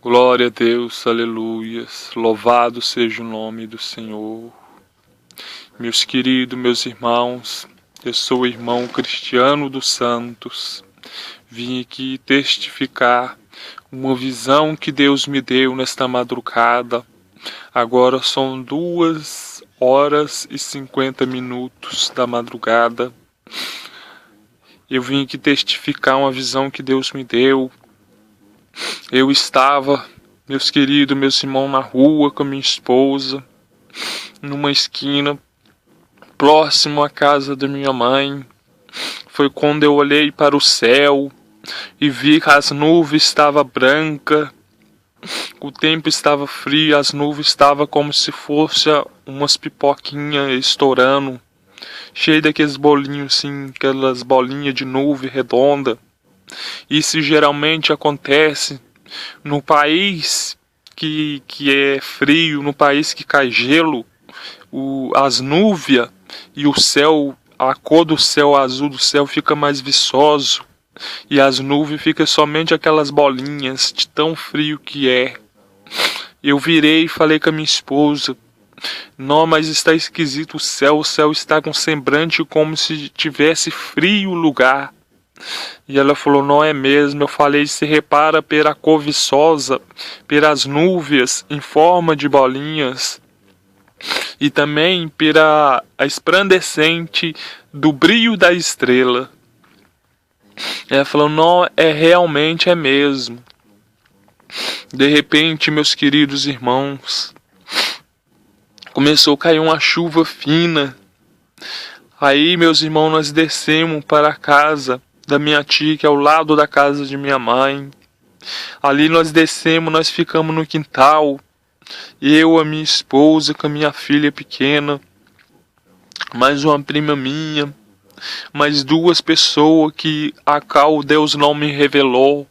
Glória a Deus, aleluias, louvado seja o nome do Senhor. Meus queridos, meus irmãos, eu sou o irmão Cristiano dos Santos. Vim aqui testificar uma visão que Deus me deu nesta madrugada. Agora são 2h50 da madrugada. Eu vim aqui testificar uma visão que Deus me deu. Eu estava, meus queridos, meus irmãos, na rua com a minha esposa, numa esquina, próximo à casa da minha mãe. Foi quando eu olhei para o céu e vi que as nuvens estavam brancas, o tempo estava frio, as nuvens estavam como se fossem umas pipoquinhas estourando, cheio daqueles bolinhos assim, aquelas bolinhas de nuvem redonda. Isso geralmente acontece no país que é frio, no país que cai gelo, as nuvens e o céu, a cor do céu, azul do céu fica mais viçoso e as nuvens ficam somente aquelas bolinhas de tão frio que é. Eu virei e falei com a minha esposa: não, mas está esquisito o céu está com semblante como se tivesse frio o lugar. E ela falou: não é mesmo. Eu falei: se repara pela cor viçosa, pelas nuvens em forma de bolinhas e também pela esplendecente do brilho da estrela. Ela falou: não, realmente é mesmo. De repente, meus queridos irmãos, começou a cair uma chuva fina. Aí, meus irmãos, nós descemos para a casa da minha tia, que é ao lado da casa de minha mãe. Ali nós descemos, nós ficamos no quintal. Eu, a minha esposa, com a minha filha pequena, mais uma prima minha, mais duas pessoas a qual Deus não me revelou.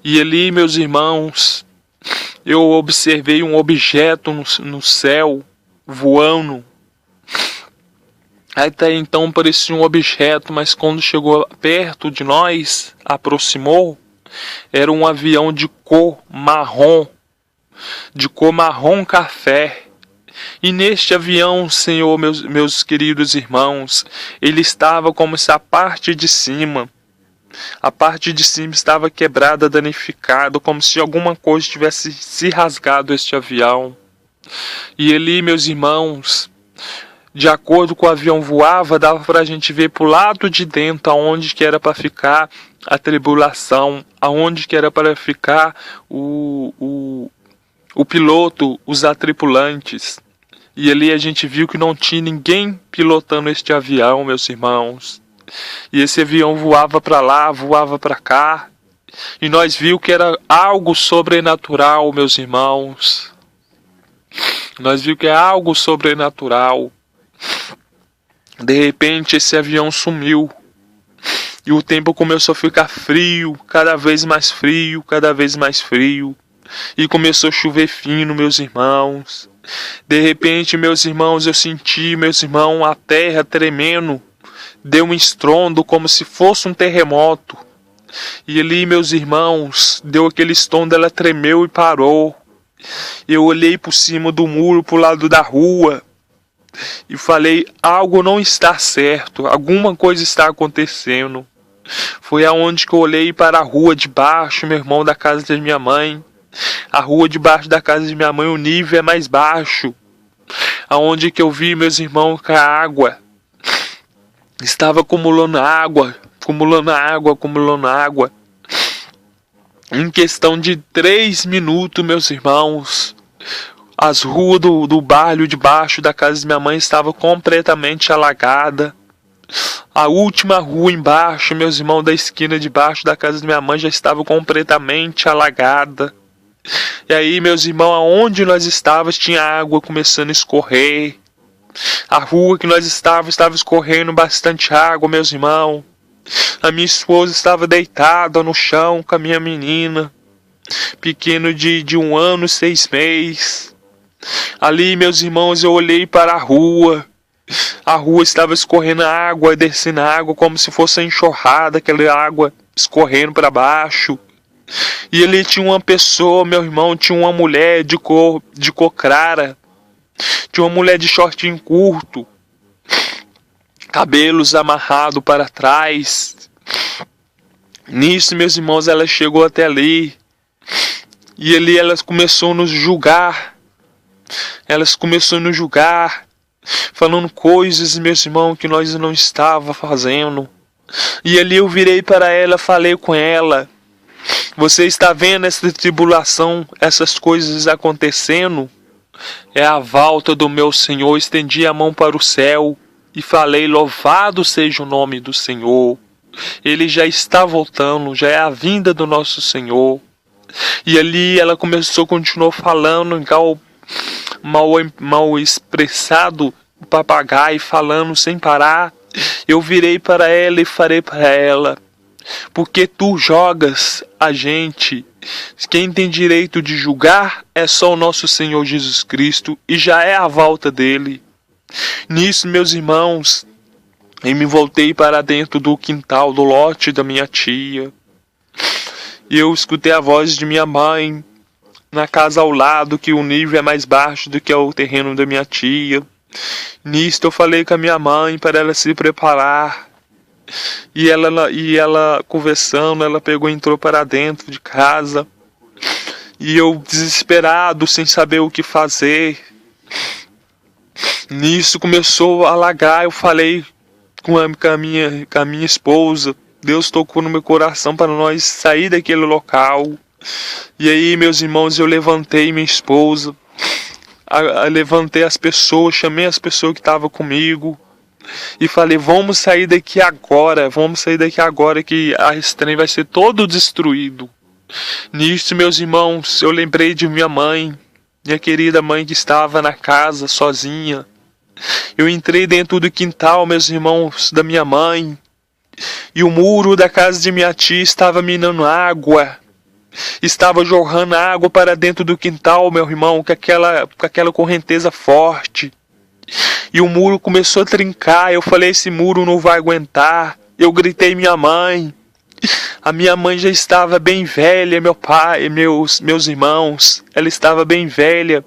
E ali, meus irmãos, eu observei um objeto no céu, voando. Até então parecia um objeto, mas quando chegou perto de nós, aproximou, era um avião de cor marrom café. E neste avião, Senhor, meus queridos irmãos, ele estava como se a parte de cima estava quebrada, danificada, como se alguma coisa tivesse se rasgado este avião. E ali, meus irmãos, de acordo com o avião voava, dava para a gente ver para o lado de dentro aonde que era para ficar a tribulação, aonde que era para ficar o piloto, os tripulantes. E ali a gente viu que não tinha ninguém pilotando este avião, meus irmãos. E esse avião voava para lá, voava para cá. E nós vimos que era algo sobrenatural, meus irmãos. Nós vimos que é algo sobrenatural. De repente esse avião sumiu. E o tempo começou a ficar frio, cada vez mais frio, cada vez mais frio. E começou a chover fino, meus irmãos. De repente, meus irmãos, eu senti, meus irmãos, a terra tremendo. Deu um estrondo como se fosse um terremoto. E ali, meus irmãos, deu aquele estrondo, ela tremeu e parou. Eu olhei por cima do muro, pro lado da rua. E falei: algo não está certo, alguma coisa está acontecendo. Foi aonde que eu olhei para a rua de baixo, meu irmão, da casa da minha mãe. A rua de baixo da casa de minha mãe, o nível é mais baixo. Aonde que eu vi, meus irmãos, que a água estava acumulando água. Em questão de 3 minutos, meus irmãos, as ruas do bairro de baixo da casa de minha mãe estavam completamente alagadas. A última rua embaixo, meus irmãos, da esquina de baixo da casa de minha mãe já estava completamente alagada. E aí, meus irmãos, aonde nós estávamos tinha água começando a escorrer. A rua que nós estava escorrendo bastante água, meus irmãos. A minha esposa estava deitada no chão com a minha menina, pequeno de 1 ano e 6 meses. Ali, meus irmãos, eu olhei para a rua. A rua estava escorrendo água, descendo água como se fosse enxurrada, aquela água escorrendo para baixo. E ali tinha uma pessoa, meu irmão, tinha uma mulher de cor clara. Tinha uma mulher de shortinho curto, cabelos amarrados para trás. Nisso, meus irmãos, ela chegou até ali. E ali elas começou a nos julgar. Elas começaram a nos julgar, falando coisas, meus irmãos, que nós não estávamos fazendo. E ali eu virei para ela, falei com ela: você está vendo essa tribulação, essas coisas acontecendo? É a volta do meu Senhor. Estendi a mão para o céu e falei: louvado seja o nome do Senhor. Ele já está voltando, já é a vinda do nosso Senhor. E ali ela continuou falando, igual mal expressado, o papagaio, falando sem parar. Eu virei para ela e falei para ela: porque tu jogas a gente? Quem tem direito de julgar é só o nosso Senhor Jesus Cristo, e já é a volta dele. Nisso, meus irmãos, eu me voltei para dentro do quintal do lote da minha tia. E eu escutei a voz de minha mãe na casa ao lado, que o nível é mais baixo do que o terreno da minha tia. Nisto eu falei com a minha mãe para ela se preparar. E ela conversando, ela pegou e entrou para dentro de casa. E eu desesperado, sem saber o que fazer. Nisso começou a alagar. Eu falei com a minha esposa. Deus tocou no meu coração para nós sair daquele local. E aí, meus irmãos, eu levantei minha esposa. Levantei as pessoas, chamei as pessoas que estavam comigo. E falei: vamos sair daqui agora. Vamos sair daqui agora, que esse trem vai ser todo destruído. Nisso, meus irmãos, eu lembrei de minha mãe. Minha querida mãe que estava na casa sozinha. Eu entrei dentro do quintal, meus irmãos, da minha mãe. E o muro da casa de minha tia estava minando água. Estava jorrando água para dentro do quintal, meu irmão, com aquela correnteza forte. E o muro começou a trincar. Eu falei: esse muro não vai aguentar. Eu gritei minha mãe. A minha mãe já estava bem velha, meu pai, meus irmãos. Ela estava bem velha.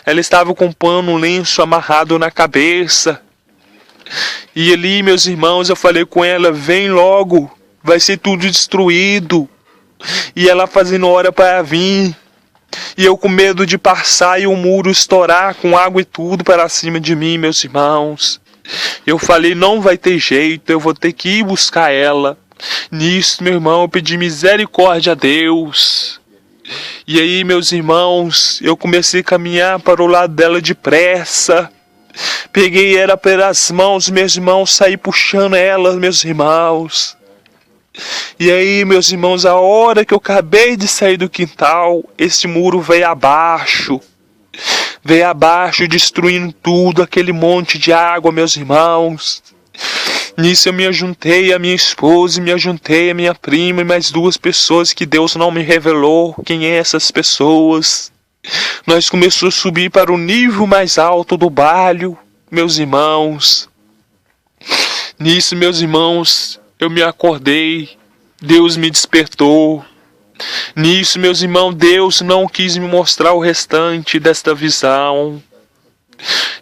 Ela estava com um pano, um lenço amarrado na cabeça. E ali, meus irmãos, eu falei com ela: vem logo, vai ser tudo destruído. E ela fazendo hora para vir. E eu com medo de passar e o muro estourar com água e tudo para cima de mim, meus irmãos. Eu falei: não vai ter jeito, eu vou ter que ir buscar ela. Nisso, meu irmão, eu pedi misericórdia a Deus. E aí, meus irmãos, eu comecei a caminhar para o lado dela depressa. Peguei ela pelas mãos, meus irmãos, saí puxando ela, meus irmãos. E aí, meus irmãos, a hora que eu acabei de sair do quintal, esse muro veio abaixo. Veio abaixo, destruindo tudo, aquele monte de água, meus irmãos. Nisso eu me ajuntei a minha esposa, me ajuntei a minha prima e mais duas pessoas que Deus não me revelou quem é essas pessoas. Nós começamos a subir para o nível mais alto do bairro, meus irmãos. Nisso, meus irmãos, eu me acordei, Deus me despertou. Nisso, meus irmãos, Deus não quis me mostrar o restante desta visão.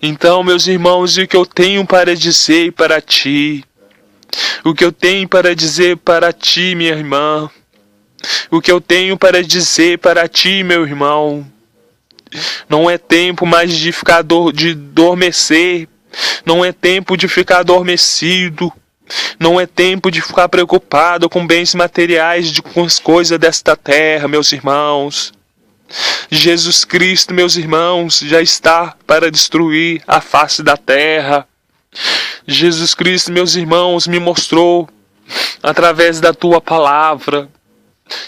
Então, meus irmãos, o que eu tenho para dizer para ti, o que eu tenho para dizer para ti, minha irmã, o que eu tenho para dizer para ti, meu irmão, não é tempo mais de ficar de adormecer, não é tempo de ficar adormecido, não é tempo de ficar preocupado com bens materiais, com as coisas desta terra, meus irmãos. Jesus Cristo, meus irmãos, já está para destruir a face da terra. Jesus Cristo, meus irmãos, me mostrou, através da tua palavra,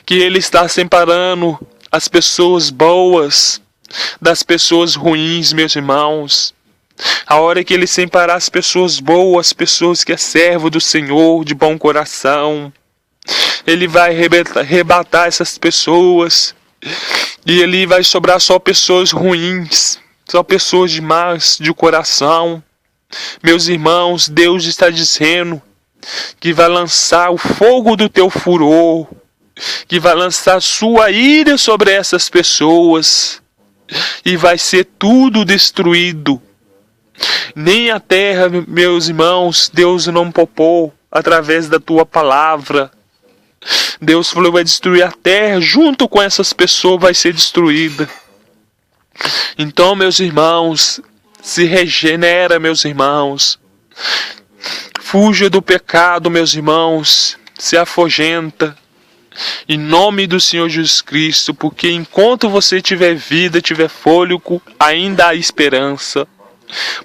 que Ele está separando as pessoas boas das pessoas ruins, meus irmãos. A hora que Ele separar as pessoas boas, as pessoas que é servo do Senhor, de bom coração, Ele vai arrebatar essas pessoas. E ali vai sobrar só pessoas ruins, só pessoas de más de coração. Meus irmãos, Deus está dizendo que vai lançar o fogo do teu furor. que vai lançar sua ira sobre essas pessoas e vai ser tudo destruído. Nem a terra, meus irmãos, Deus não poupou através da tua palavra. Deus falou, vai destruir a terra, junto com essas pessoas vai ser destruída. Então, meus irmãos, se regenera, meus irmãos. Fuja do pecado, meus irmãos. Se afugenta. Em nome do Senhor Jesus Cristo, porque enquanto você tiver vida, tiver fôlego, ainda há esperança.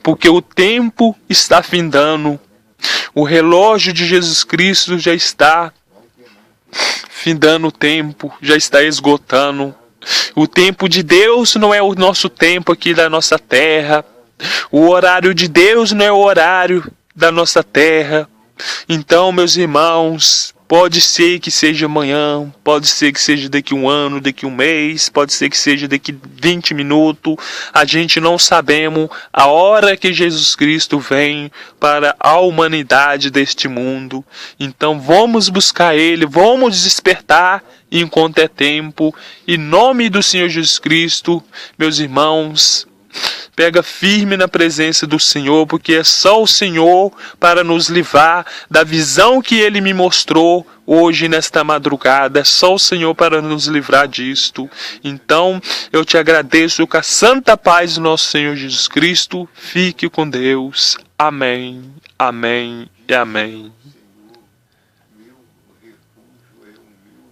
Porque o tempo está findando. O relógio de Jesus Cristo já está findando o tempo, já está esgotando. O tempo de Deus não é o nosso tempo aqui da nossa terra. O horário de Deus não é o horário da nossa terra. Então, meus irmãos, pode ser que seja amanhã, pode ser que seja daqui um ano, daqui um mês, pode ser que seja daqui 20 minutos. A gente não sabemos a hora que Jesus Cristo vem para a humanidade deste mundo. Então vamos buscar Ele, vamos despertar enquanto é tempo. Em nome do Senhor Jesus Cristo, meus irmãos, pega firme na presença do Senhor, porque é só o Senhor para nos livrar da visão que Ele me mostrou hoje nesta madrugada. É só o Senhor para nos livrar disto. Então, eu te agradeço com a santa paz do nosso Senhor Jesus Cristo. Fique com Deus. Amém, amém e amém.